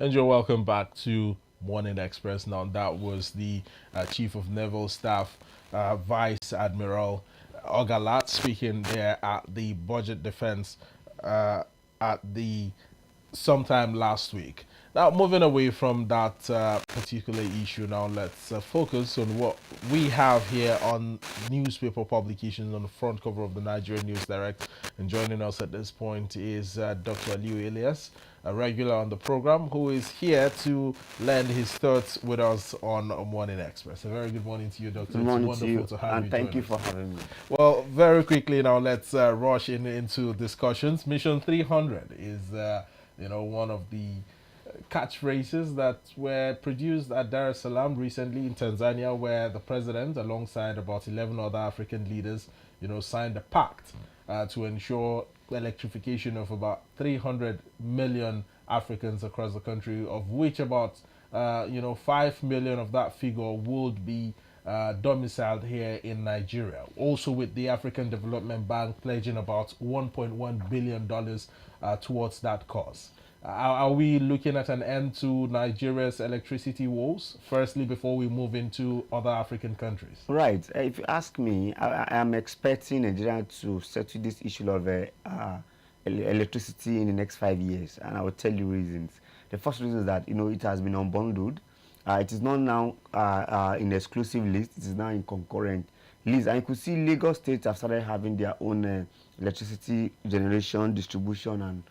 And you're welcome back to Morning Express. Now, that was the Chief of Naval Staff, Vice Admiral Ogalat, speaking there at the Budget Defense uh, at the sometime last week. Now, moving away from that particular issue, now let's focus on what we have here on newspaper publications on the front cover of the Nigerian News Direct. And joining us at this point is Dr. Aliyu Ilas, a regular on the program, who is here to lend his thoughts with us on Morning Express. A very good morning to you, Doctor. Good morning It's to you, wonderful to have and you. thank you us. for having me. Well, very quickly now, let's rush into discussions. Mission 300 is, one of the catchphrases that were produced at Dar es Salaam recently in Tanzania, where the president, alongside about 11 other African leaders, signed a pact to ensure electrification of about 300 million Africans across the country, of which about 5 million of that figure would be domiciled here in Nigeria. Also, with the African Development Bank pledging about $1.1 billion towards that cause. Are we looking at an end to Nigeria's electricity woes? Firstly, before we move into other African countries. Right. If you ask me, I am expecting Nigeria to settle this issue of electricity in the next 5 years, and I will tell you reasons. The first reason is that it has been unbundled. It is not now in exclusive list. It is now in concurrent list, and you could see Lagos State have started having their own electricity generation, distribution, and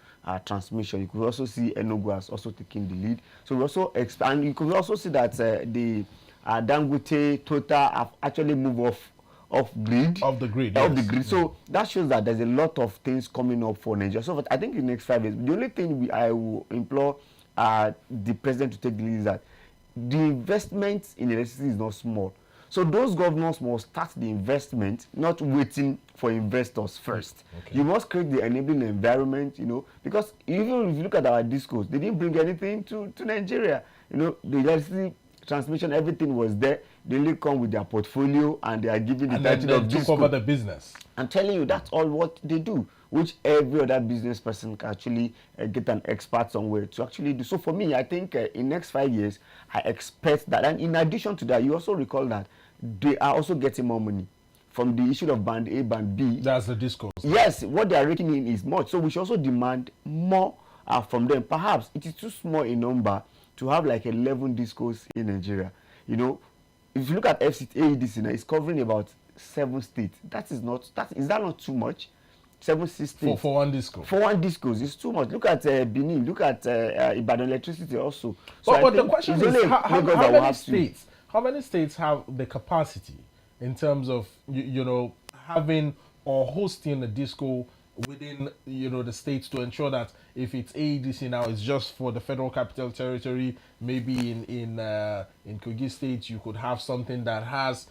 transmission. You could also see Enugu has also taken the lead. So we also expand. You could also see that the Dangote Total have actually moved off grid. Of the grid. Of the grid. So that shows that there's a lot of things coming up for Nigeria. So I think in the next 5 years, the only thing I will implore the president to take the lead is that the investment in electricity is not small. So those governors must start the investment, not waiting for investors first. Okay. You must create the enabling environment, because even if you look at our discos, they didn't bring anything to Nigeria. The electricity transmission, everything was there. They only come with their portfolio and they are giving the title of disco. Took over the business. I'm telling you, that's all what they do, which every other business person can actually get an expert somewhere to actually do. So for me, I think in next 5 years, I expect that. And in addition to that, you also recall that they are also getting more money from the issue of band A, band B. That's the discourse. Yes, what they are raking in is much. So we should also demand more from them. Perhaps it is too small a number to have like 11 discos in Nigeria. If you look at AEDC now, it's covering about 7 states. Is that not too much? 7 states. For one disco. For one discos, it's too much. Look at Benin, look at Ibadan Electricity also. So but the question is, how many states have the capacity in terms of having or hosting a disco within the states, to ensure that if it's AEDC now, it's just for the Federal Capital Territory? Maybe in Kogi State, you could have something that has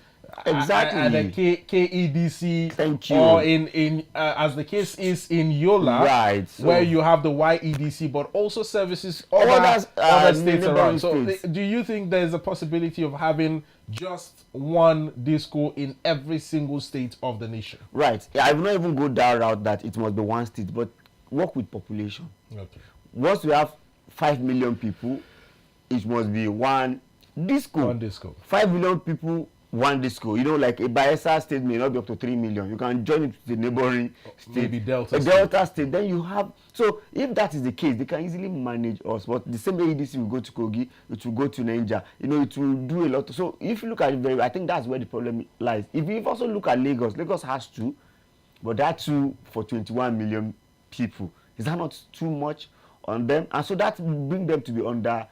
exactly and a KEDC. Thank you. Or in as the case is in Yola, right? So where you have the YEDC, but also services other states around. So do you think there's a possibility of having just one disco in every single state of the nation? Right. I will not even go that route that it must be one state, but work with population. Okay. Once we have 5 million people, it must be one disco. One disco. 5 million people, one disco. Like a Bayelsa state may not be up to 3 million. You can join it to the neighboring state. Maybe Delta state. Then you have. So if that is the case, they can easily manage us. But the same AEDC will go to Kogi, it will go to Niger. It will do a lot. So if you look at it I think that's where the problem lies. If you also look at Lagos has 2, but that 2 for 21 million people. Is that not too much on them? And so that bring them to be under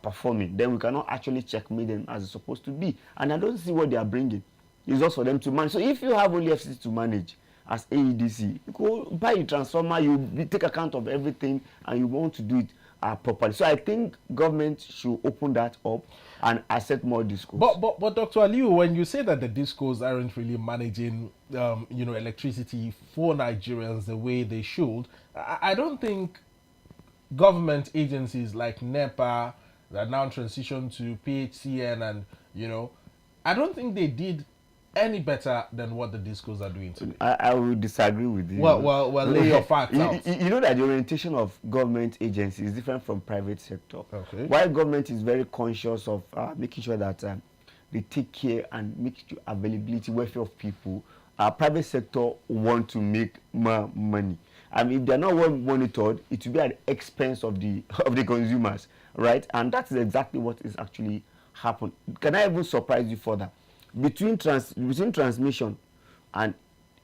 performing. Then we cannot actually checkmate them as it's supposed to be. And I don't see what they are bringing. It's just for them to manage. So if you have only FCC to manage as AEDC, you go buy a transformer, you take account of everything, and you want to do it properly. So I think government should open that up and accept more discos. But Dr. Aliyu, when you say that the discos aren't really managing electricity for Nigerians the way they should, I don't think government agencies like NEPA that now transition to PHCN and I don't think they did any better than what the discos are doing today? I will disagree with you. Well, lay your facts out. You know that the orientation of government agencies is different from private sector. Okay. While government is very conscious of making sure that they take care and make sure availability, welfare of people, private sector want to make more money. I mean, if they're not well monitored, it will be at the expense of the consumers, right? And that is exactly what is actually happened. Can I even surprise you further? Between transmission and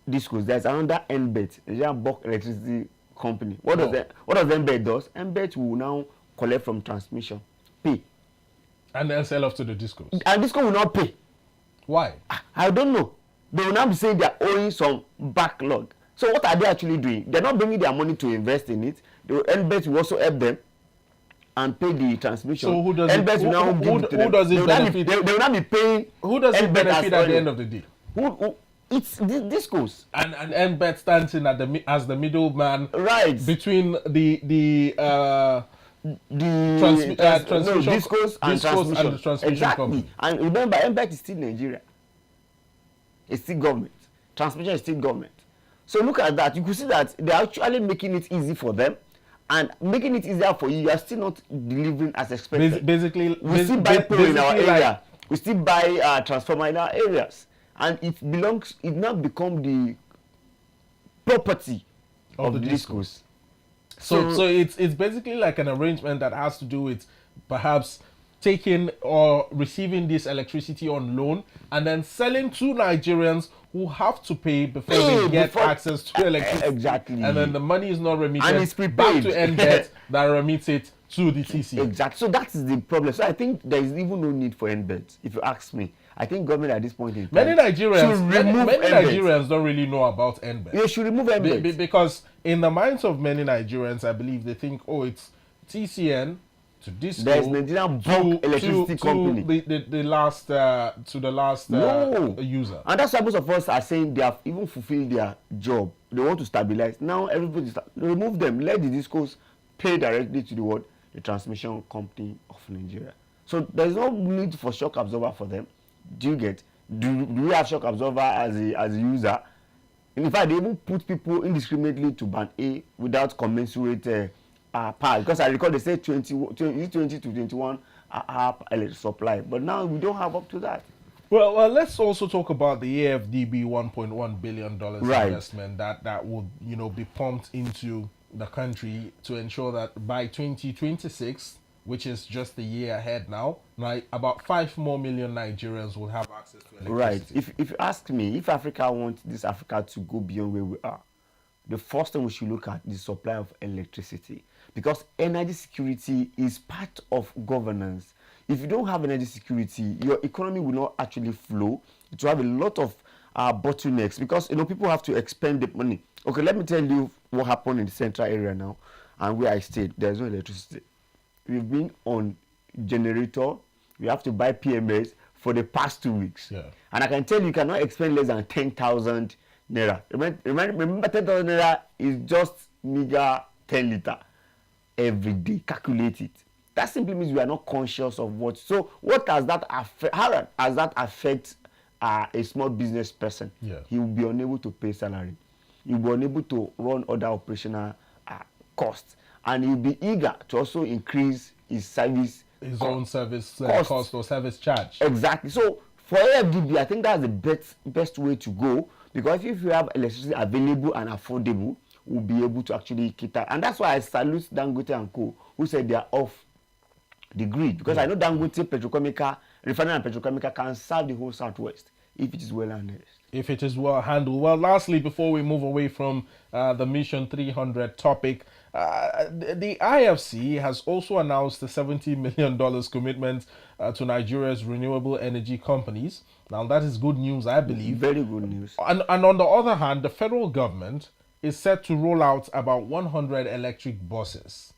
discos, there's another NBET, Nigerian Bulk Electricity Company. What does NBET does? NBET will now collect from transmission, pay, and then sell off to the discos. And disco will not pay. Why? I don't know. They will now be saying they're owing some backlog. So what are they actually doing? They're not bringing their money to invest in it. The NBET will also help them and pay the transmission. So who does NBET it? will now give it to them. Does it benefit? They will not be paying. Who does it benefit at the end of the day? It's discos. And NBET stands in as the middleman, right, between the discos and transmission. The transmission exactly. company. And remember, NBET is still Nigeria. It's still government. Transmission is still government. So look at that. You could see that they're actually making it easy for them and making it easier for you. You are still not delivering as expected. Basically, we still buy pole in our area. We still buy transformer in our areas. And it now become the property of the discos. So it's basically like an arrangement that has to do with perhaps taking or receiving this electricity on loan and then selling to Nigerians who have to pay before they get access to electricity. Exactly. And then the money is not remitted and it's back to NBET that remits it to the TC. Exactly. So that is the problem. So I think there is even no need for NBET, if you ask me. I think government at this point in time many Nigerians don't really know about NBET. They should remove NBET. Because in the minds of many Nigerians, I believe they think, oh, it's TCN to disco. There's Nigerian Bulk Electricity Company. The last user. And that's why most of us are saying they have even fulfilled their job. They want to stabilize. Now everybody remove them. Let the discos pay directly to the transmission company of Nigeria. So there's no need for shock absorber for them. Do you get? Do we have shock absorber as a user? In fact, they even put people indiscriminately to band A without commensurate power. Because I recall they said 20 to 21 electric supply, but now we don't have up to that. Well, let's also talk about the AFDB $1.1 billion investment that would be pumped into the country to ensure that by 2026, which is just a year ahead now, right, about 5 more million Nigerians will have access to electricity. Right. If you ask me, if Africa wants this Africa to go beyond where we are, the first thing we should look at is the supply of electricity, because energy security is part of governance. If you don't have energy security, your economy will not actually flow. It will have a lot of bottlenecks, because people have to expend the money. Okay, let me tell you what happened in the central area now, and where I stayed. There's no electricity. We've been on generator. We have to buy PMS for the past 2 weeks. Yeah. And I can tell you cannot expend less than 10,000 naira. Remember 10,000 naira is just meager 10 liter every day. Calculate it. That simply means we are not conscious of what. So what does that affect? How does that affect a small business person? Yeah. He will be unable to pay salary. He will be unable to run other operational costs. And he'll be eager to also increase his own service cost or service charge. Exactly. So for AFDB, I think that's the best way to go, because if you have electricity available and affordable, we'll be able to actually cater. And that's why I salute Dangote and Co., who said they are off the grid, because I know Dangote refinery and petrochemical can serve the whole Southwest if it is well handled. If it is well handled. Well, lastly, before we move away from the Mission 300 topic, the IFC has also announced a $70 million commitment to Nigeria's renewable energy companies. Now, that is good news, I believe. Very good news. And on the other hand, the federal government is set to roll out about 100 electric buses.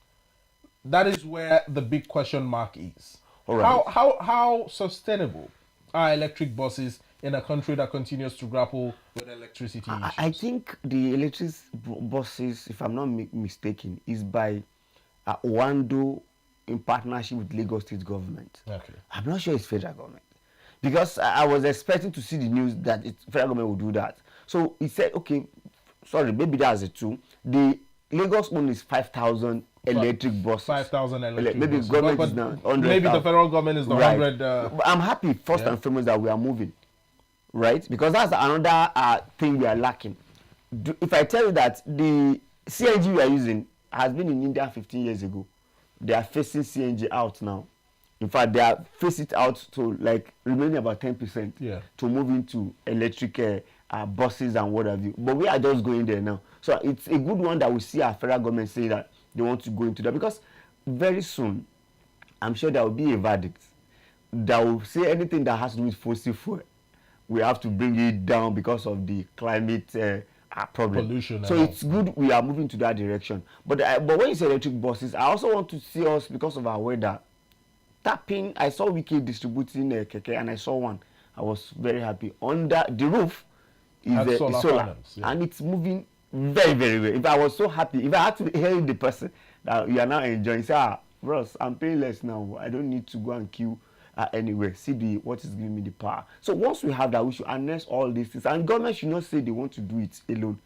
That is where the big question mark is. All right. How sustainable are electric buses in a country that continues to grapple with electricity issues? I think the electric buses, if I'm not mistaken, is by Wando in partnership with Lagos State government. Okay. I'm not sure it's federal government. because I was expecting to see the news that federal government will do that. So he said, okay, sorry, maybe that's it too. The Lagos one is 5,000 electric buses. 5,000 electric maybe buses. Government But is now 100. maybe the federal government is the right. 100. But I'm happy first and foremost that we are moving, right? Because that's another thing we are lacking. If I tell you that the CNG we are using has been in India 15 years ago, they are phasing CNG out now. In fact, they are phasing it out to like remaining about 10% to move into electric buses and what have you. But we are just going there now. So it's a good one that we see our federal government say that they want to go into that, because very soon, I'm sure there will be a verdict that will say anything that has to do with fossil fuel, we have to bring it down because of the climate problem. Pollution. So it's good we are moving to that direction. But when you say electric buses, I also want to see us, because of our weather, tapping. I saw Wiki distributing keke, and I saw one. I was very happy. Under the roof is solar panels, and it's moving very, very well. If I was so happy, if I had to hear the person that you are now enjoying, say, bros, I'm paying less now. I don't need to go and queue anywhere. See what is giving me the power. So once we have that, we should harness all these things. And government should not say they want to do it alone.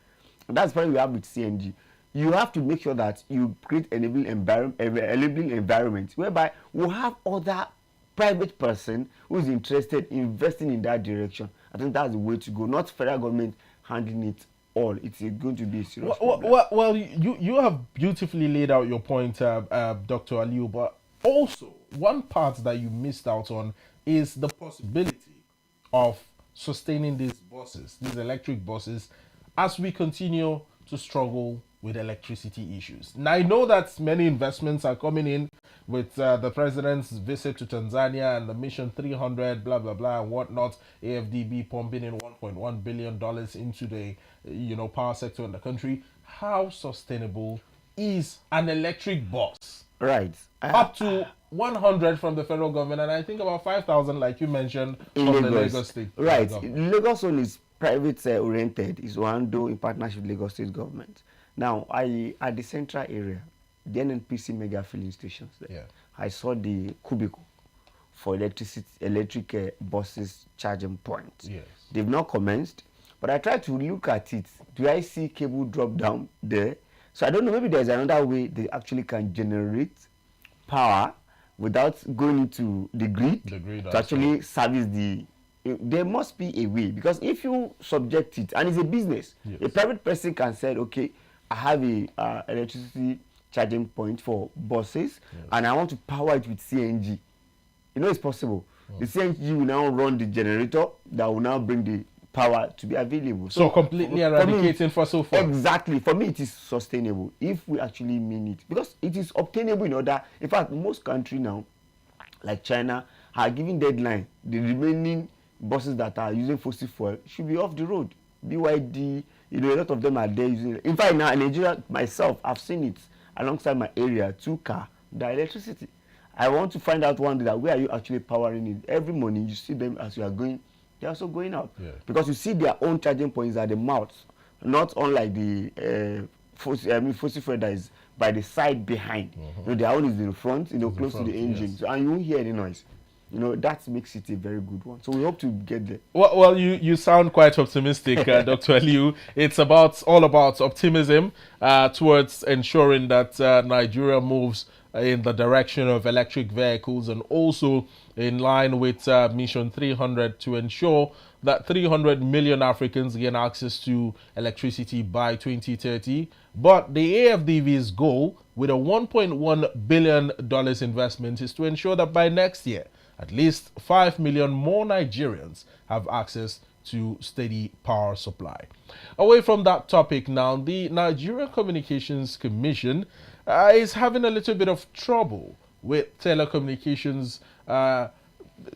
And that's why we have with CNG. You have to make sure that you create enabling environment whereby we'll have other private person who is interested in investing in that direction. I think that's the way to go. Not federal government handling it all. It's going to be a serious problem. Well, you have beautifully laid out your point, Dr. Aliyu, but also one part that you missed out on is the possibility of sustaining these buses, these electric buses, as we continue to struggle with electricity issues. Now, I know that many investments are coming in with the president's visit to Tanzania and the Mission 300, blah, blah, blah, and whatnot. AFDB pumping in $1.1 billion into the power sector in the country. How sustainable is an electric bus? Right. Up to 100 from the federal government, and I think about 5,000, like you mentioned, from the Lagos state. Right. Lagos one is private oriented, is one do in partnership with Lagos state government. Now, at the central area, the NNPC mega filling stations there, I saw the cubicle for electric buses charging points. Yes. They've not commenced, but I tried to look at it. Do I see cable drop down there? So I don't know, maybe there's another way they actually can generate power without going into the grid to actually service the... There must be a way, because if you subject it, and it's a business, a private person can say, okay, I have a electricity charging point for buses, and I want to power it with CNG. It's possible. The CNG will now run the generator that will now bring the power to be available. So completely eradicating fossil fuel. Exactly. For me, it is sustainable if we actually mean it, because it is obtainable in order. In fact, most countries now, like China, are giving deadline. The remaining buses that are using fossil fuel should be off the road. BYD, a lot of them are there using it. In fact, now in Nigeria, myself, I've seen it alongside my area, 2 car, the electricity. I want to find out one day that where are you actually powering it. Every morning you see them as you are going, they're also going out. Because you see their own charging points at the mouth, not unlike the fossil fuel that is by the side behind. Their own is in the front, close to the engine. So, and you won't hear any noise. That makes it a very good one. So we hope to get there. Well, you sound quite optimistic, Dr. Aliyu. It's all about optimism towards ensuring that Nigeria moves in the direction of electric vehicles, and also in line with Mission 300 to ensure that 300 million Africans gain access to electricity by 2030. But the AFDV's goal with a $1.1 billion investment is to ensure that by next year, at least 5 million more Nigerians have access to steady power supply. Away from that topic now, the Nigerian Communications Commission is having a little bit of trouble with telecommunications,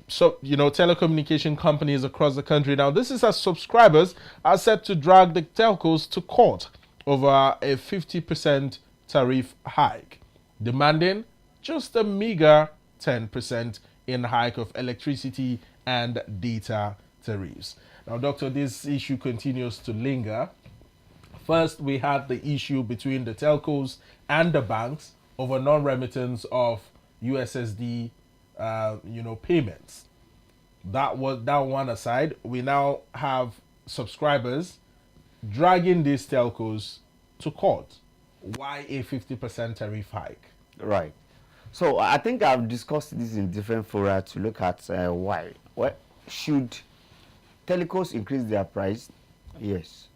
telecommunication companies across the country. Now, this is as subscribers are set to drag the telcos to court over a 50% tariff hike, demanding just a meager 10% in hike of electricity and data tariffs. Now, Doctor, this issue continues to linger. First, we had the issue between the telcos and the banks over non-remittance of USSD, payments. that one aside, we now have subscribers dragging these telcos to court. Why a 50% tariff hike? Right. So I think I've discussed this in different fora to look at why. Well, should telecos increase their price? Yes.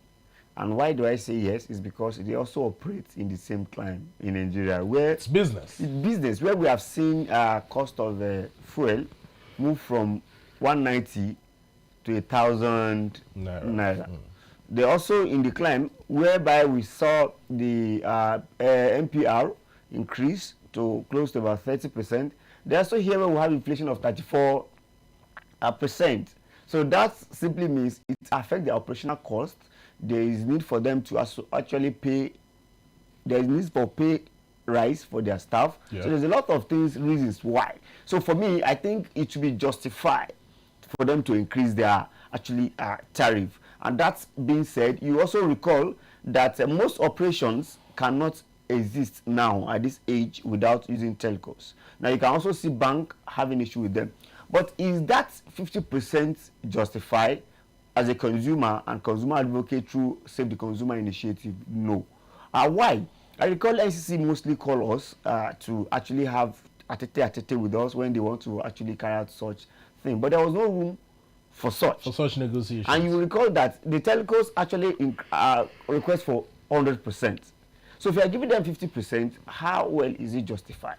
And why do I say yes? Is because they also operate in the same climate in Nigeria, where it's business. It's business, where we have seen cost of fuel move from 190 to 1,000 naira. They're also in the climb whereby we saw the NPR increase to close to about 30%. They're also here where we have inflation of 34%. So that simply means it affects the operational cost. There is need for them to actually pay. There is need for pay rise for their staff. Yeah. So there's a lot of reasons why. So for me, I think it should be justified for them to increase their tariff. And that being said, you also recall that most operations cannot exist now at this age without using telcos. Now you can also see bank having issue with them. But is that 50% justified as a consumer and consumer advocate through Save the Consumer initiative? No. Why? I recall NCC mostly call us to actually have atete with us when they want to actually carry out such thing. But there was no room for such negotiations. And you recall that the telcos actually request for 100%. So if you are giving them 50%, how well is it justified?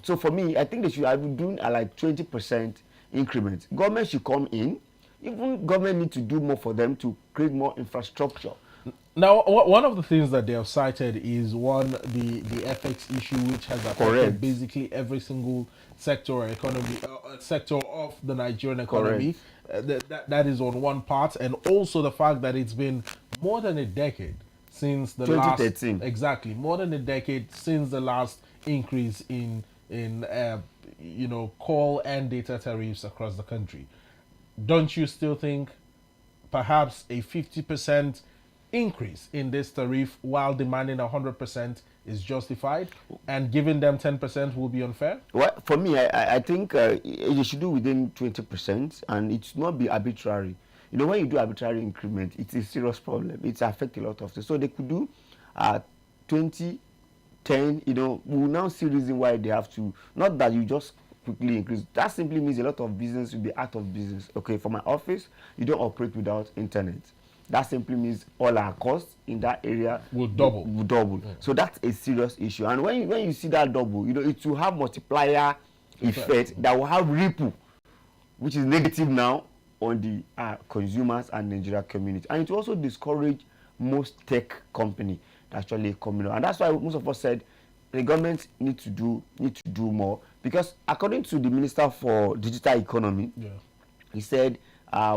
So for me, I think they should have been doing like 20% increment. Government should come in. Even government need to do more for them to create more infrastructure. Now, one of the things that they have cited is the FX issue, which has affected basically every single sector or economy sector of the Nigerian economy. That is on one part, and also the fact that it's been more than a decade since the 2013. last exactly more than a decade since the last increase in call and data tariffs across the country. Don't you still think perhaps a 50% increase in this tariff while demanding 100% is justified, and giving them 10% will be unfair? Well, for me, I think you should do within 20%, and it should not be arbitrary. You know, when you do arbitrary increment, it's a serious problem. It affects a lot of things. So they could do 20, 10. You know, we will now see reason why they have to. Not that you just quickly increase. That simply means a lot of business will be out of business. Okay, for my office, you don't operate without internet. That simply means all our costs in that area will double. Yeah. So that's a serious issue. And when you see that double, you know, it will have multiplier effect that will have ripple, which is negative now on the consumers and Nigeria community. And it will also discourage most tech company actually coming on. And that's why most of us said the government need to do more, because according to the Minister for Digital Economy, he said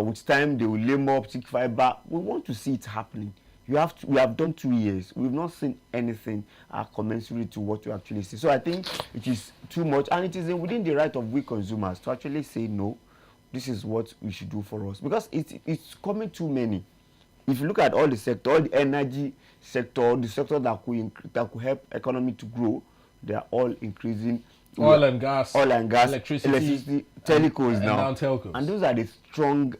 with time they will lay more optic fiber. We want to see it happening. We have done 2 years. We've not seen anything commensurate to what you actually see. So I think it is too much, and it is within the right of we consumers to actually say no. This is what we should do for us, because it's coming too many. If you look at all the sector, all the energy sector, the sector that could help economy to grow, they are all increasing. Oil and gas, electricity, telcos now. Telcos. And those are the strong,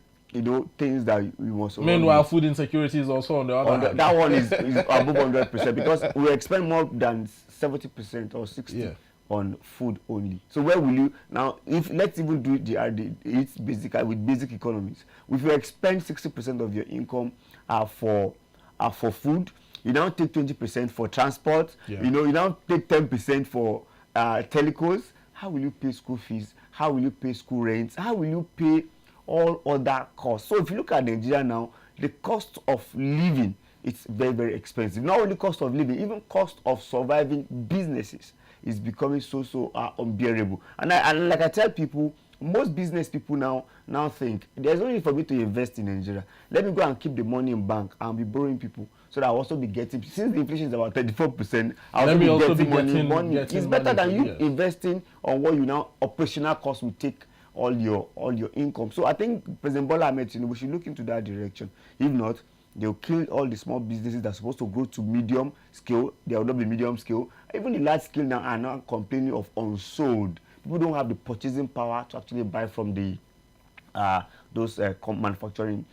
things that we must. Meanwhile, food insecurity is also on the other hand. That one is above 100%, because we expend more than 70% or 60% on food only. So where will you now? If let's even do it's basic with basic economics. If you expend 60% of your income for food, you now take 20% for transport. You now take 10% for telecos. How will you pay school fees? How will you pay school rents? How will you pay all other costs? So if you look at Nigeria now, the cost of living, it's very, very expensive. Not only cost of living, even cost of surviving businesses is becoming so unbearable. And like I tell people, most business people now think there's no need for me to invest in Nigeria. Let me go and keep the money in bank and be borrowing people, so that I'll also be getting, since the inflation is about 34%, I'll also be getting money. It's better than you investing on what you now operational costs will take all your income. So I think President Bola Ahmed Tinubu, we should look into that direction. If not, they'll kill all the small businesses that are supposed to grow to medium scale. They will not be medium scale. Even the large scale now are now complaining of unsold. People don't have the purchasing power to actually buy from the those manufacturing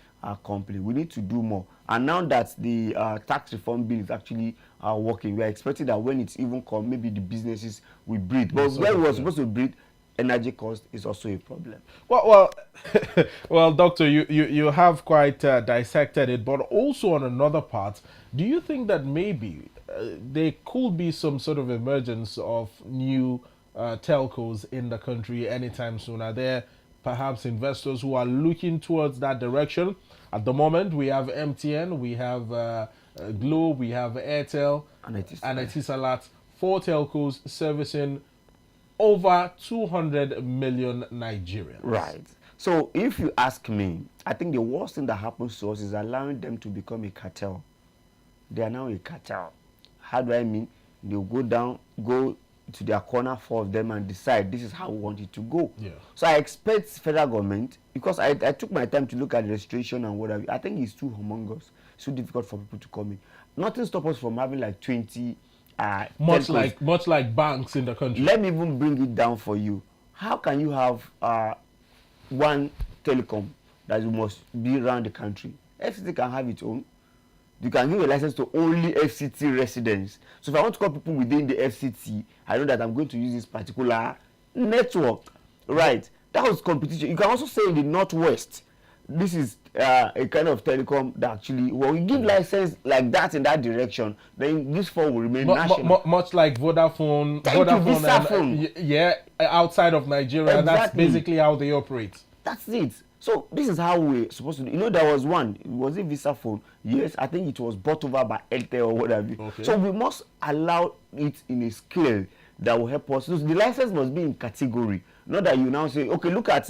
company. We need to do more. And now that the tax reform bill is actually working, we are expecting that when it's even come, maybe the businesses will breathe. But where we were supposed to breathe, energy cost is also a problem. Well, Doctor, you have quite dissected it, but also on another part, do you think that maybe there could be some sort of emergence of new telcos in the country anytime soon? Are there perhaps investors who are looking towards that direction? At the moment, we have MTN, we have Glo, we have Airtel, and Etisalat, 4 telcos servicing over 200 million Nigerians. Right. So if you ask me, I think the worst thing that happens to us is allowing them to become a cartel. They are now a cartel. How do I mean? They'll go to their corner, 4 of them, and decide this is how we want it to go. Yeah. So I expect federal government, because I took my time to look at the registration and whatever. I think it's too humongous. It's too difficult for people to come in. Nothing stops us from having like 20 much like banks in the country. Let me even bring it down for you. How can you have one telecom that must be around the country? FCT can have its own. You can give a license to only FCT residents. So if I want to call people within the FCT, I know that I'm going to use this particular network. Right. That was competition. You can also say in the Northwest, this is a kind of telecom that actually, when we give license like that in that direction, then this phone will remain national. Much like Vodafone. Yeah, outside of Nigeria. Exactly. That's basically how they operate. That's it. So this is how we're supposed to do. You know, there was one. Was it Visa phone? Yes, I think it was bought over by Airtel or whatever. Okay. So we must allow it in a scale that will help us. So the license must be in category. Not that you now say, okay, look at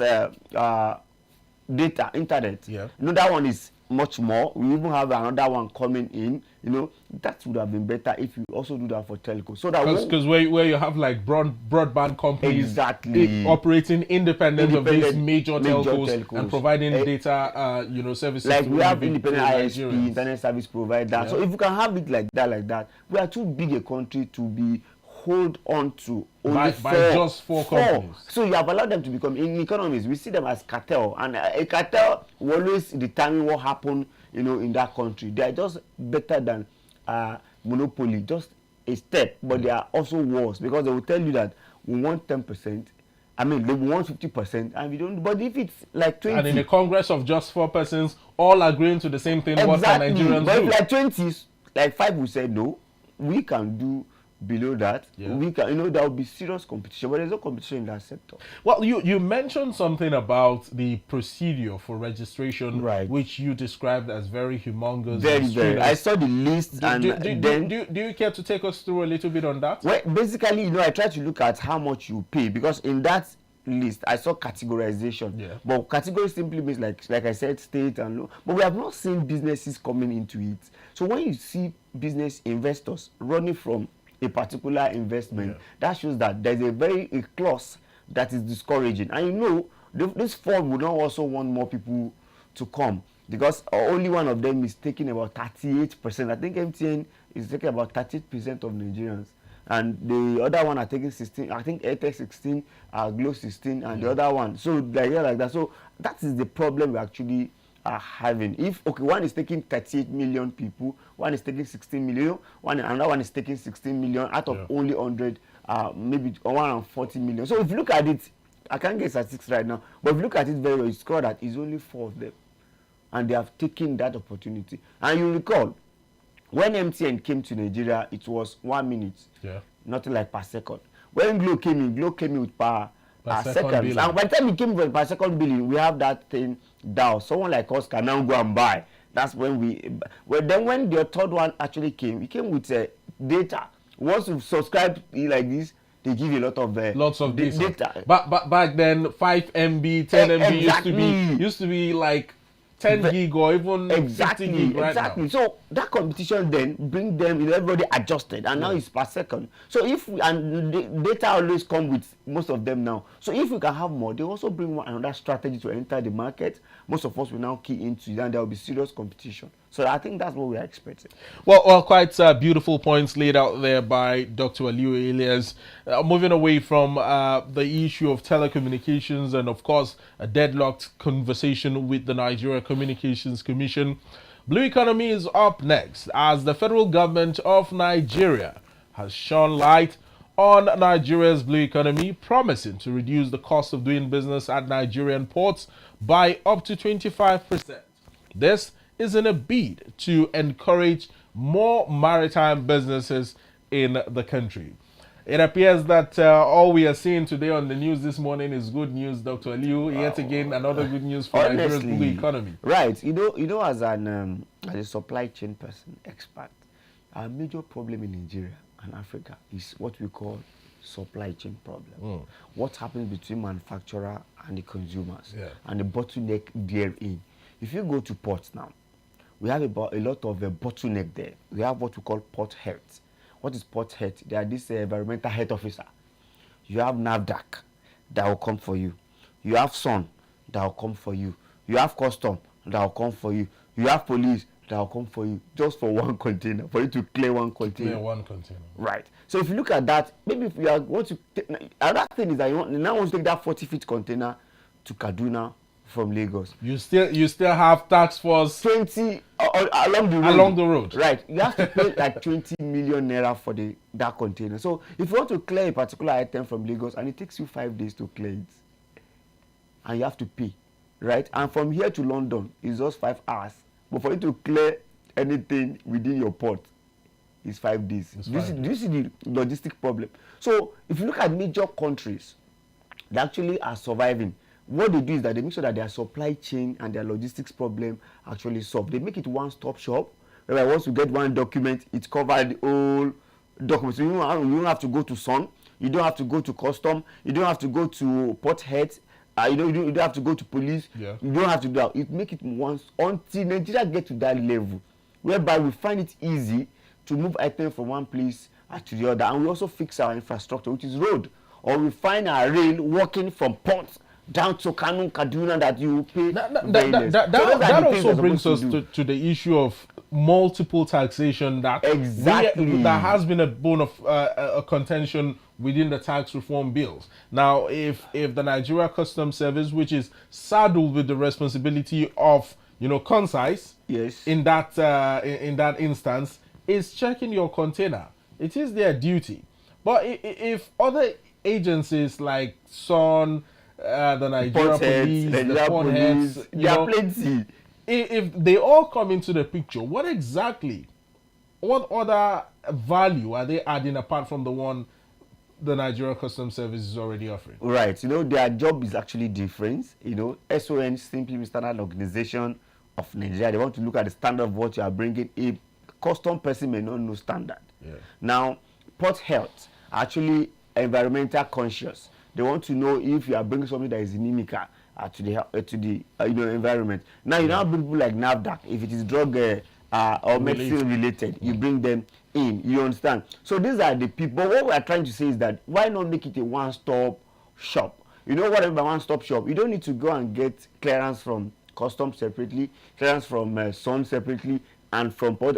data, internet. Yeah. You know, that one is much more. We even have another one coming in. You know, that would have been better if you also do that for telco. So that because where you have like broadband companies exactly operating independent of these major telcos and providing data services. Like we have independent ISP, internet service provider. Yeah. So if you can have it like that, we are too big a country to be hold on to only by just four companies. So you have allowed them to become, in economies, we see them as cartel, and a cartel will always determine what happened, in that country. They are just better than monopoly, just a step, but they are also worse because they will tell you that we want 10%. I mean, they want 50%, and we don't. But if it's like 20, and in a Congress of just 4 persons, all agreeing to the same thing, exactly. What can Nigerians but do? If like 20, like 5 will say no, we can do below that. Yeah. We can, there will be serious competition, but there's no competition in that sector. Well, you mentioned something about the procedure for registration, right, which you described as very humongous. Very. I saw the list, do you care to take us through a little bit on that? Well, basically, I try to look at how much you pay, because in that list I saw categorization. Yeah. But category simply means like I said, state and law. But we have not seen businesses coming into it. So when you see business investors running from a particular investment, that shows that there's a clause that is discouraging. And this firm would not also want more people to come, because only one of them is taking about 38%. I think MTN is taking about 38% of Nigerians, and the other one are taking 16. I think Airtel 16, Glo 16, and the other one. So like that. So that is the problem we actually are having. If one is taking 38 million people, one is taking 16 million, another one is taking 16 million out of only 100, maybe 140 million. So if you look at it, I can't get statistics right now, but if you look at it very well, it's clear that it's only 4 of them, and they have taken that opportunity. And you recall, when MTN came to Nigeria, it was 1 minute, nothing like per second. When Glo came in with per seconds. And by the time it came with per second billing, we have that thing down. Someone like us can now go and buy. That's when then when the third one actually came, it came with data. Once you subscribe like this, they give you a lot of lots of data. But back then, 5 MB, 10 MB used to be like 10 gig or even 50 gig right now. So that competition then bring them, everybody adjusted, and now it's per second. So and the data always come with most of them now. So if we can have more, they also bring another strategy to enter the market. Most of us will now key into it, and there will be serious competition. So I think that's what we are expecting. Well, quite beautiful points laid out there by Dr. Aliyu Ilas. Moving away from the issue of telecommunications and, of course, a deadlocked conversation with the Nigeria Communications Commission, Blue Economy is up next as the federal government of Nigeria has shone light on Nigeria's blue economy, promising to reduce the cost of doing business at Nigerian ports by up to 25%. This is in a bid to encourage more maritime businesses in the country. It appears that all we are seeing today on the news this morning is good news, Dr. Aliyu. Yet again, another good news for Nigeria's blue economy. Right. As a supply chain person, expert, our major problem in Nigeria and Africa is what we call supply chain problem. What happens between manufacturer and the consumers, and the bottleneck therein. If you go to ports now, we have about a lot of bottleneck there. We have what we call port health. What is port health? They are this environmental health officer. You have NAVDAC that will come for you. You have SON that will come for you. You have custom that will come for you. You have police that will come for you just for one container, for you to clear one container. Clear one container. Right. So if you look at that, maybe if you are want to another thing is that you now want to take that 40-feet container to Kaduna from Lagos. You still have tax force 20 along the road. Along the road. Right. You have to pay like 20 million naira for that container. So if you want to clear a particular item from Lagos and it takes you 5 days to clear it, and you have to pay, right? And from here to London is just 5 hours. But for you to clear anything within your port, it's 5 days. Do you see the logistic problem? So if you look at major countries that actually are surviving, what they do is that they make sure that their supply chain and their logistics problem actually solved. They make it one-stop shop, where once you get one document, it covers the whole document. So you don't have to go to SON, you don't have to go to custom, you don't have to go to port head, you don't have to go to police. You don't have to do that. It make it once until Nigeria get to that level, whereby we find it easy to move items from one place to the other, and we also fix our infrastructure, which is road, or we find our rail working from ports down to Kaduna that you pay. That also brings us to the issue of multiple taxation that that has been a bone of a contention within the tax reform bills. Now, if the Nigeria Customs Service, which is saddled with the responsibility of concise, in that instance, is checking your container, it is their duty. But if other agencies like SON, the Nigeria Police, the port heads, plenty. If they all come into the picture, what other value are they adding apart from the one the Nigeria Customs Service is already offering? Right. Their job is actually different. SON simply means Standard Organization of Nigeria. They want to look at the standard of what you are bringing. A custom person may not know standard. Now, port health actually environmental conscious. They want to know if you are bringing something that is inimical to the environment. Now you have people like NAVDAC. If it is drug or medicine related, you bring them in. You understand? So these are the people. What we are trying to say is that why not make it a one-stop shop? What about one-stop shop? You don't need to go and get clearance from customs separately, clearance from SON separately, and from port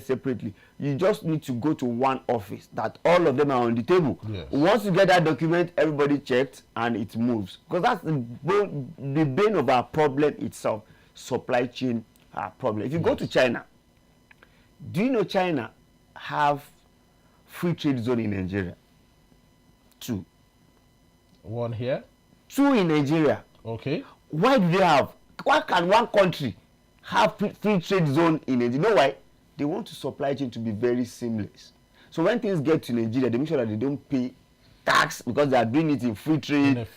separately. You just need to go to one office that all of them are on the table. Once you get that document, everybody checked and it moves. Because that's the bane of our problem itself, supply chain problem. If you go to China, do you know China have free trade zone in Nigeria? 2. 1 here? 2 in Nigeria. Okay. Why do they have? Why can one country have free trade zone in Nigeria? You know why? They want the supply chain to be very seamless. So when things get to Nigeria, they make sure that they don't pay tax because they are doing it in free trade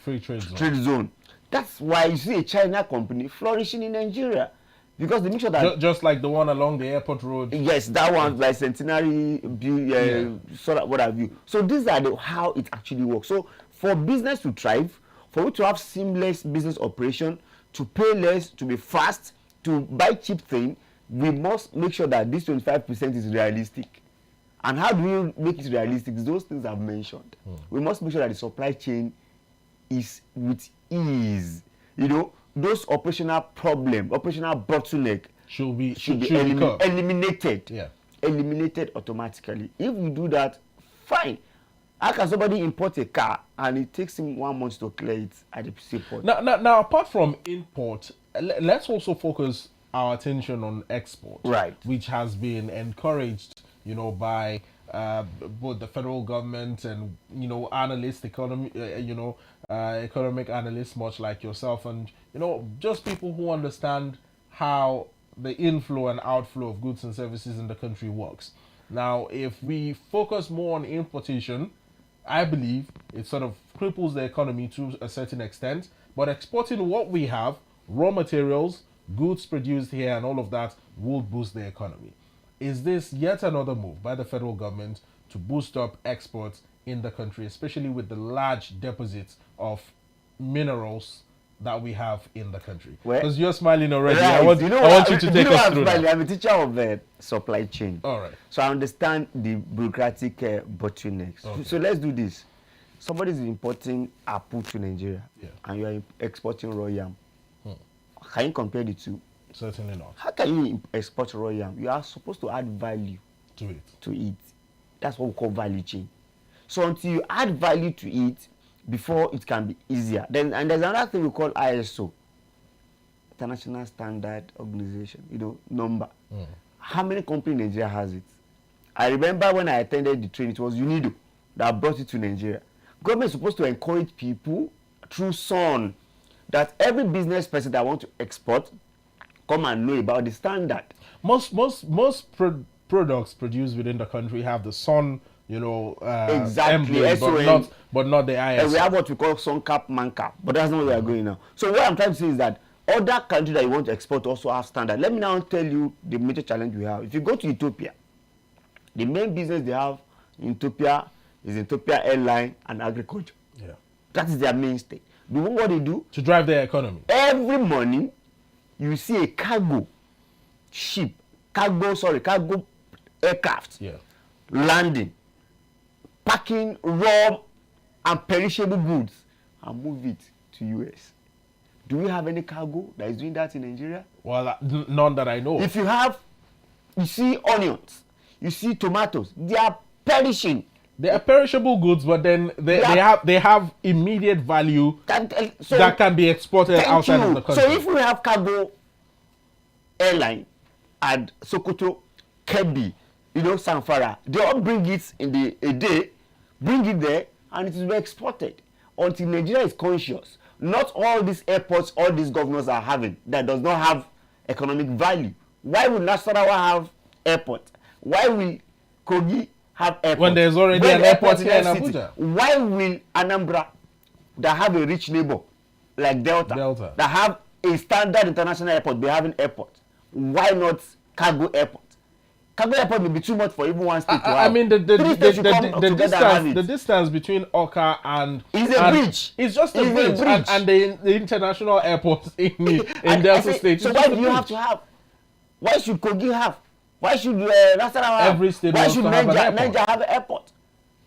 zone. That's why you see a China company flourishing in Nigeria, because they make sure that just like the one along the airport road. Yes, that one like Centenary, sort of what have you. So these are how it actually works. So for business to thrive, for you to have seamless business operation, to pay less, to be fast, to buy cheap thing, we must make sure that this 25% is realistic. And how do we make it realistic? Those things I've mentioned. We must make sure that the supply chain is with ease. Those operational bottleneck should be eliminated. Yeah. Eliminated automatically. If we do that, fine. How can somebody import a car and it takes him 1 month to clear it at the seaport? Now, apart from import, let's also focus our attention on export, right? Which has been encouraged, by both the federal government and analysts, economic analysts, much like yourself, and just people who understand how the inflow and outflow of goods and services in the country works. Now, if we focus more on importation, I believe it sort of cripples the economy to a certain extent. But exporting what we have, raw materials, goods produced here, and all of that will boost the economy. Is this yet another move by the federal government to boost up exports in the country, especially with the large deposits of minerals that we have in the country? Because you're smiling already. Right. I want you to take us through that. I'm a teacher of supply chain. All right. So I understand the bureaucratic bottlenecks. Okay. So let's do this. Somebody is importing apple to Nigeria, and you are exporting raw yam. Can you compare the two? Certainly not. How can you export raw yam? You are supposed to add value to it. That's what we call value chain. So until you add value to it, before it can be easier. And there's another thing we call ISO, International Standard Organization, number. How many companies in Nigeria has it? I remember when I attended the training, it was UNIDO that brought it to Nigeria. Government is supposed to encourage people through SON that every business person that wants to export come and know about the standard. Most products produced within the country have the SON, exactly, emblem, but not the ISO. And we have what we call SON cap, man cap, but that's not where we are going now. So what I'm trying to say is that other countries that you want to export also have standard. Let me now tell you the major challenge we have. If you go to Ethiopia, the main business they have in Ethiopia is Ethiopia Airline and agriculture. Yeah, that is their mainstay. You know what they do? To drive their economy. Every morning, you see a cargo aircraft landing, packing raw and perishable goods and move it to US. Do we have any cargo that is doing that in Nigeria? Well, none that I know. If you see onions, you see tomatoes, they are perishing. They are perishable goods, but then they have immediate value that can be exported outside of the country. So if we have cargo airline and Sokoto, Kebbi, Sanfara, they all bring it in a day, bring it there, and it will be exported. Until Nigeria is conscious, not all these airports, all these governors are having that does not have economic value. Why will Nasarawa have airport? Why will Kogi have airport? When there's already an airport here in Abuja. Why will Anambra, that have a rich neighbor like Delta, that have a standard international airport, be having airport? Why not cargo airport? Cargo airport may be too much for even one state to have. I mean, the distance between Oka and a bridge. It's just a bridge. And the international airports in Delta State. So why do you have to have? Why should Kogi have? Why should Nasarawa have? Every state why should Niger have an airport?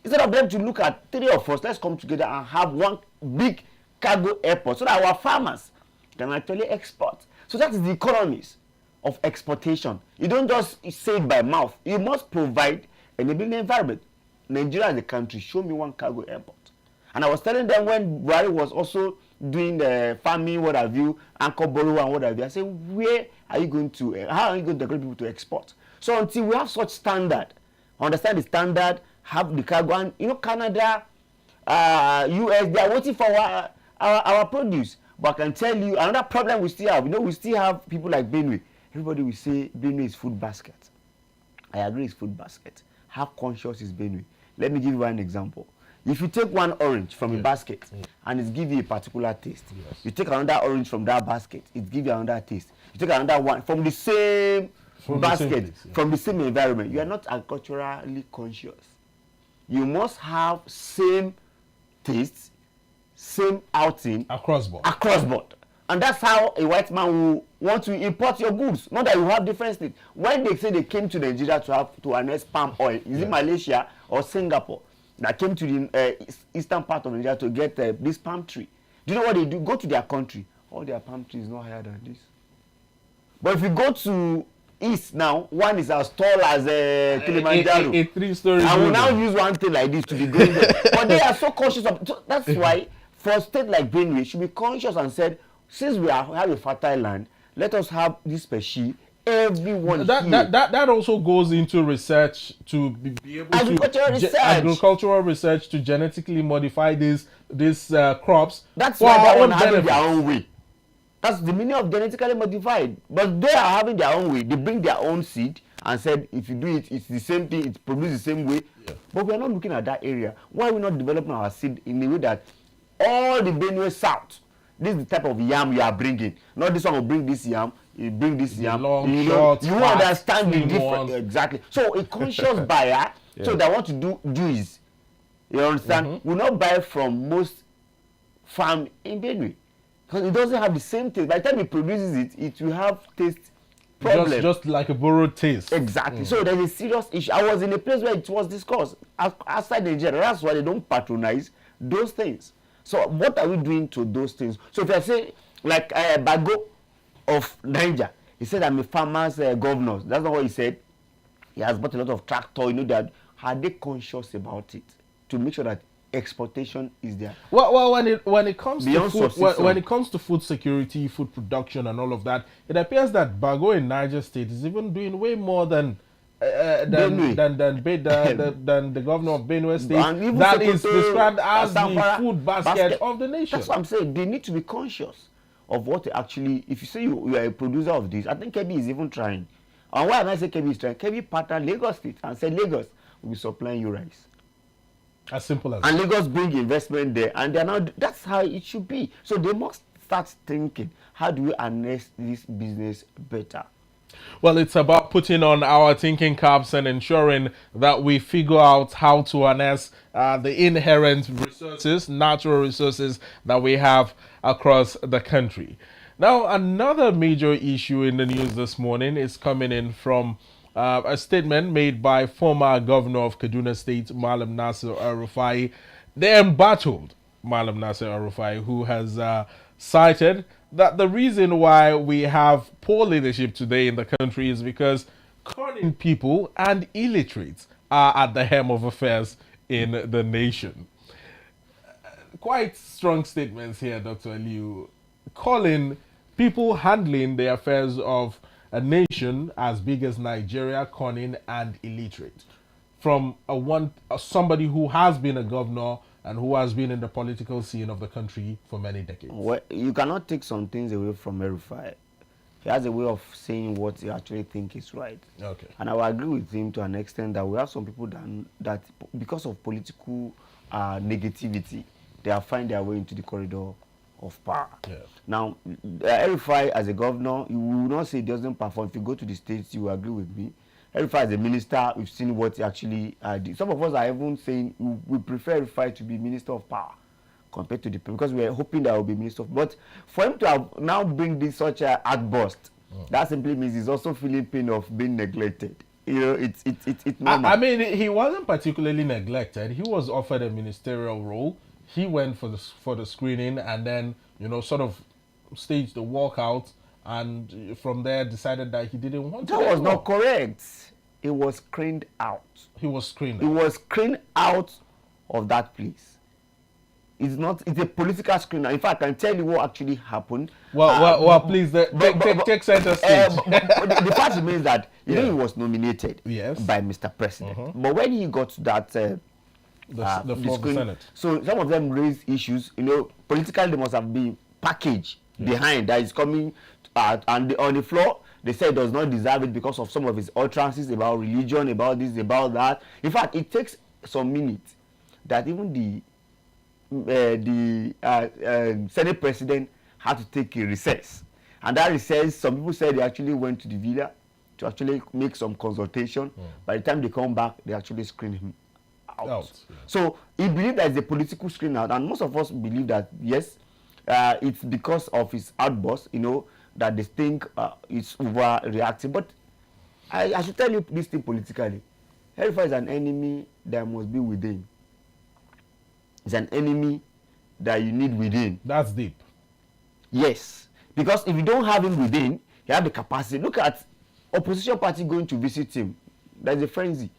Instead of them to look at three of us, let's come together and have one big cargo airport so that our farmers can actually export. So that is the economies of exportation. You don't just say it by mouth. You must provide enabling environment. Nigeria as a country, show me one cargo airport. And I was telling them when Buhari was also doing the farming, what have you, anchor borrow and what have you, I said, where are you going to, how are you going to encourage people to export? So until we have such standard, understand the standard, have the cargo, and Canada, US, they are waiting for our produce. But I can tell you another problem we still have. We still have people like Benue. Everybody will say Benue is food basket. I agree, it's food basket. How conscious is Benue? Let me give you one example. If you take one orange from a basket and it gives you a particular taste, you take another orange from that basket, it gives you another taste. You take another one from the same basket, from the same environment. You are not agriculturally conscious. You must have same tastes, same outing across board. And that's how a white man will want to import your goods. Not that you have different states. When they say they came to Nigeria to harness palm oil, is it Malaysia or Singapore that came to the eastern part of Nigeria to get this palm tree? Do you know what they do? Go to their country. All their palm trees is not higher than this. But if you go to East now, one is as tall as Kilimanjaro. A 3-story I will building. now use one thing like this to be going there. But they are so conscious of. So that's why for a state like Benue, should be conscious and said, since we have a fertile land, let us have this species. Everyone that also goes into research to be able agricultural research to genetically modify these crops. That's why they are having their own way. That's the meaning of genetically modified. But they are having their own way. They bring their own seed and said, if you do it, it's the same thing. It produces the same way. Yeah. But we are not looking at that area. Why are we not developing our seed in a way that all the Benue South, this is the type of yam you are bringing. Not this one will bring this yam. You bring this yam. Long, you short, you understand the difference. Exactly. So a conscious buyer, so they want to do juice. You understand? Will not buy from most farm in Benue. Because it doesn't have the same taste. By the time it produces it, it will have taste problem. Just like a borrowed taste. Exactly. So there's a serious issue. I was in a place where it was discussed outside Nigeria. That's why they don't patronize those things. So what are we doing to those things? So if I say, like Bago of Niger, he said I'm a farmer's governor. That's not what he said. He has bought a lot of tractor. You know that. Are they conscious about it to make sure that exportation is there? Well, when it comes to food, when it comes to food security, food production, and all of that, it appears that Bago in Niger State is even doing way more than the governor of Benue State, that is described as the food basket of the nation. That's what I'm saying. They need to be conscious of what they actually. If you say you are a producer of this, I think Kebbi is even trying. And why am I saying Kebbi is trying? Kebbi partnered Lagos State and said Lagos will be supplying you rice. As simple as and that. Lagos bring investment there, and they are now. That's how it should be. So they must start thinking, how do we harness this business better? Well, it's about putting on our thinking caps and ensuring that we figure out how to harness the inherent resources, natural resources that we have across the country. Now, another major issue in the news this morning is coming in from a statement made by former governor of Kaduna State, Malam Nasir El-Rufai. They embattled Malam Nasir El-Rufai, who has cited that the reason why we have poor leadership today in the country is because cunning people and illiterates are at the helm of affairs in the nation. Quite strong statements here, Dr. Aliyu, calling people handling the affairs of a nation as big as Nigeria cunning and illiterate, from somebody who has been a governor and who has been in the political scene of the country for many decades. Well, you cannot take some things away from El-Rufai. He has a way of saying what he actually think is right. Okay. And I will agree with him to an extent that we have some people that because of political negativity, they are finding their way into the corridor of power. Yeah. Now, El-Rufai as a governor, you will not say he doesn't perform. If you go to the States, you will agree with me. El-Rufai as a minister, we've seen what he actually did. Some of us are even saying we prefer El-Rufai to be minister of power compared to the people, because we are hoping that will be minister of. But for him to have now bring this such a outburst, that simply means he's also feeling pain of being neglected. You know, it's normal. I mean, he wasn't particularly neglected. He was offered a ministerial role. He went for the screening and then, sort of staged the walkout, and from there decided that he didn't want to. That was not correct. He was screened out. He was screened. He was screened out of that place. It's a political screen. In fact, I can tell you what actually happened. Well, please, take center stage. The fact remains that he was nominated by Mr. President. But when he got to that the floor of the Senate, so some of them raised issues. Politically they must have been packaged behind that is coming, and on the floor they said does not deserve it because of some of his utterances about religion, about this, about that. In fact, it takes some minutes that even the Senate president had to take a recess, and that recess, some people said they actually went to the villa to actually make some consultation. By the time they come back, they actually screen him out. So he believed that it's a political screen out, and most of us believe that yes, it's because of his outburst, that they think it's overreacting. But I should tell you this thing politically. El-Rufai is an enemy that must be within. It's an enemy that you need within. That's deep. Yes, because if you don't have him within, He has the capacity. Look at opposition party going to visit him. There's a frenzy.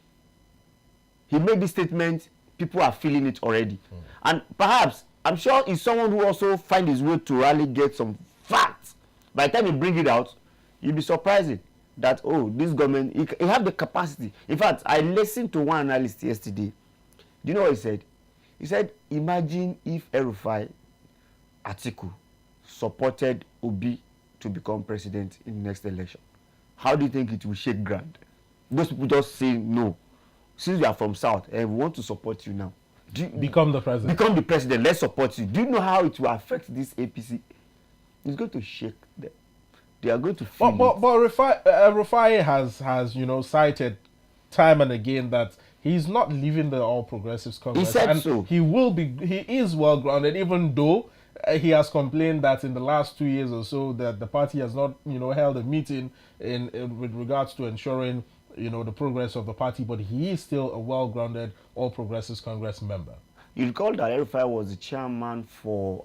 He made this statement. People are feeling it already. And perhaps, I'm sure he's someone who also find his way to really get some facts. By the time he bring it out, you'll be surprised that, oh, this government, he have the capacity. In fact, I listened to one analyst yesterday. Do you know what he said? He said, imagine if El-Rufai, Atiku, supported Obi to become president in the next election. How do you think it will shake ground? Those people just say no. Since you are from South and we want to support you now. Become the president. Become the president. Let's support you. Do you know how it will affect this APC? It's going to shake them. They are going to feel But Rufai has cited time and again that he's not leaving the All Progressives Congress. He said and so. He is well grounded, even though he has complained that in the last 2 years or so that the party has not held a meeting in with regards to ensuring the progress of the party, but he is still a well-grounded All Progressives Congress member. You recall that El-Rufai was the chairman for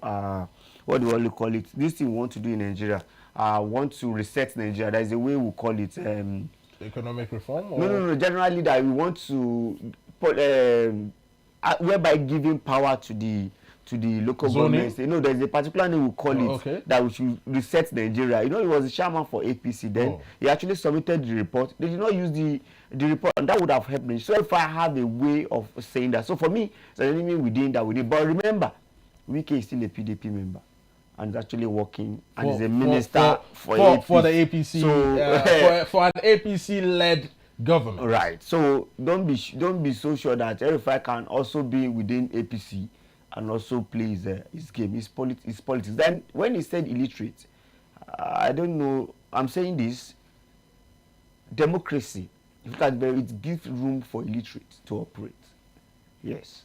what do you call it? This thing we want to do in Nigeria. Want to reset Nigeria. There is a way we call it. Economic reform? Or? No. Generally, that we want to put, whereby giving power to the local governments. There's a particular name we call it that we should reset Nigeria. He was the chairman for APC then. He actually submitted the report. They did not use the report, and that would have helped me. So if I have a way of saying that, so for me, there's an enemy within that we did. But remember, Wike is still a PDP member and is actually working and is a minister for the APC. So, for an APC-led government. Right. So don't be so sure that El-Rufai can also be within APC and also plays his game, his politics. Then when he said illiterate, I don't know, I'm saying this, democracy, it gives room for illiterate to operate. Yes.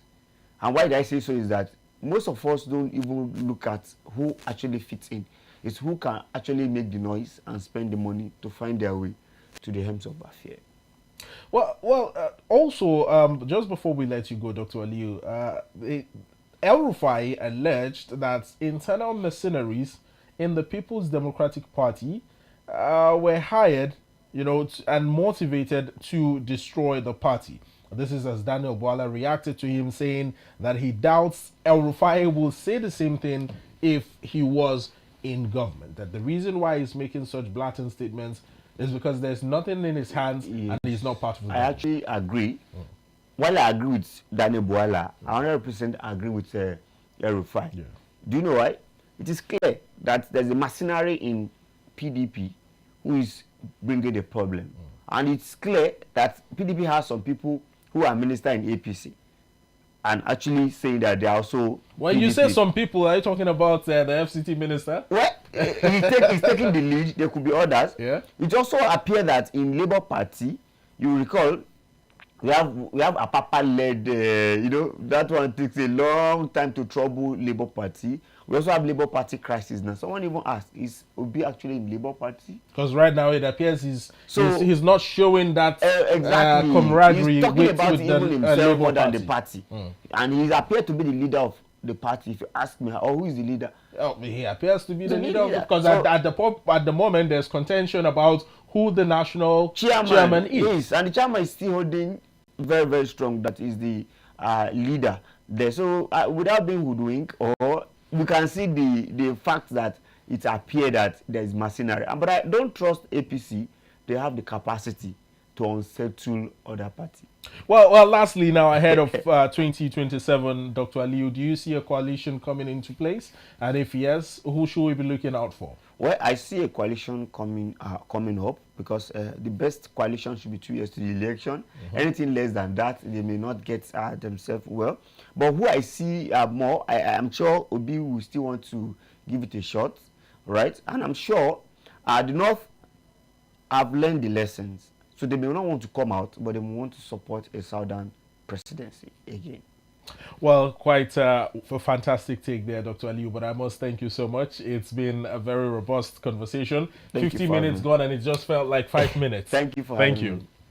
And why did I say so is that most of us don't even look at who actually fits in. It's who can actually make the noise and spend the money to find their way to the hems of affair. Also, just before we let you go, Dr. Aliyu, El-Rufai alleged that internal mercenaries in the People's Democratic Party were hired, and motivated to destroy the party. This is as Daniel Bwala reacted to him, saying that he doubts El-Rufai will say the same thing if he was in government. That the reason why he's making such blatant statements is because there's nothing in his hands and he's not part of the government. I actually agree. While I agree with Daniel Bwala, I 100% agree with El-Rufai. Yeah. Do you know why? It is clear that there's a mercenary in PDP who is bringing the problem. And it's clear that PDP has some people who are minister in APC and actually saying that they are also When PDP. you say some people, are you talking about the FCT minister? Well, he's taking the lead. There could be others. Yeah. It also appears that in Labour Party, you recall, we have a Papa-led, that one takes a long time to trouble Labour Party. We also have Labour Party crisis now. Someone even asked, is Obi actually in Labour Party? Because right now it appears he's not showing that exactly. camaraderie He's talking about with even the himself Labour more than Party. the party. And he appeared to be the leader of the party. If you ask me, who is the leader? Oh, he appears to be the leader because So, at the moment there's contention about who the national chairman is. Yes, and the chairman is still holding very, very strong. That is the leader there. So without being hoodwinked, or we can see the fact that it appears that there is mercenary. But I don't trust APC. They have the capacity to unsettle other parties. Well, lastly, now ahead of 2027, Dr. Aliyu, do you see a coalition coming into place? And if yes, who should we be looking out for? Well, I see a coalition coming up because the best coalition should be 2 years to the election. Anything less than that, they may not get themselves well. But who I see more, I am sure Obi will still want to give it a shot, right? And I'm sure the North have learned the lessons. So they may not want to come out, but they may want to support a Southern presidency again. Well, quite a fantastic take there, Dr. Aliyu, but I must thank you so much. It's been a very robust conversation. 50 minutes gone and it just felt like 5 minutes. Thank you for having me. Thank you.